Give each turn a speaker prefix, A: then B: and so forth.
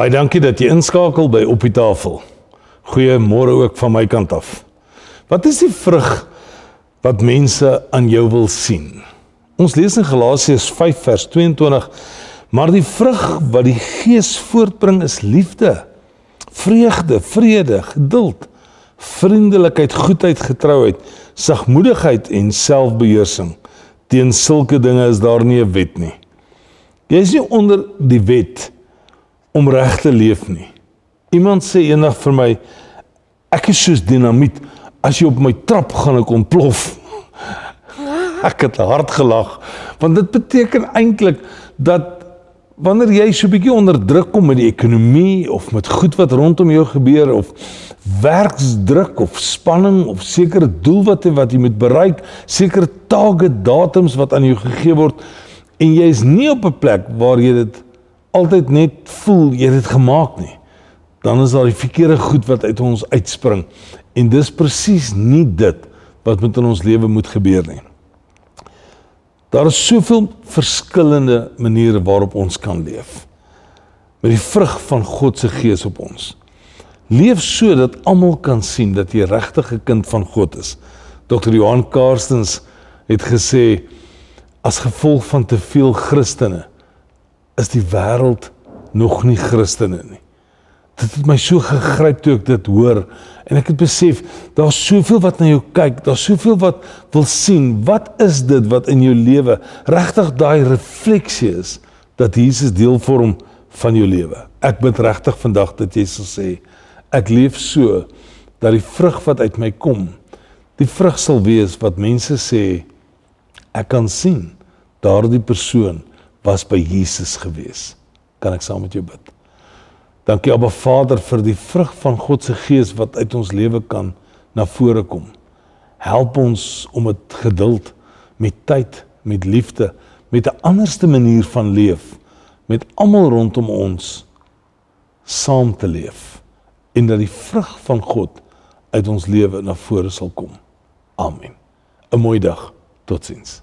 A: Baie dankie dat jy inskakel by Op die Tafel. Goeiemôre ook van my kant af. Wat is die vrug wat mense aan jou wil sien? Ons lees in Galasiërs 5 vers 22, maar die vrug wat die Gees voortbring is liefde, vreugde, vrede, geduld, vriendelikheid, goedheid, getrouheid, sagmoedigheid en selfbeheersing. Teen sulke dinge is daar nie 'n wet nie. Jy is nie onder die wet om reg te leef nie. Iemand sê eendag vir my, ek is soos dinamiet, as jy op my trap gaan ek ontplof. Ek het hard gelag, want dit beteken eintlik dat wanneer jy so 'n bietjie onder druk kom met die ekonomie of met goed wat rondom jou gebeur of werksdruk of spanning of sekere doelwitte wat jy moet bereik, sekere target datums wat aan jou gegee word en jy is nie op 'n plek waar jy dit altyd net voel jy het dit gemaak nie, dan is daar die verkeerde goed wat uit ons uitspring en dis presies nie dit wat met in ons lewe moet gebeur nie. Daar is soveel verskillende maniere waarop ons kan leef. Met die vrug van God se Gees op ons. Leef so dat almal kan sien dat jy regtig 'n kind van God is. Dr. Johan Karstens het gesê, as gevolg van te veel Christene, is die wêreld nog nie Christene nie. Dit het my so gegryp toe ek dit hoor, en ek het besef, daar's soveel wat na jou kyk, daar's soveel wat wil sien, wat is dit wat in jou lewe regtig daai refleksie is, dat Jesus deel vorm van jou lewe. Ek bid regtig vandag dat jy sal sê, ek leef so, dat die vrug wat uit my kom, die vrug sal wees wat mense sê, ek kan sien, daardie persoon was by Jesus gewees. Kan ek saam met jou bid? Dankie Abba Vader vir die vrug van God se Gees wat uit ons lewe kan na vore kom. Help ons om met geduld, met tyd, met liefde, met 'n anderste manier van leef, met almal rondom ons saam te leef en dat die vrug van God uit ons lewe na vore sal kom. Amen. 'n Mooi dag. Totsiens.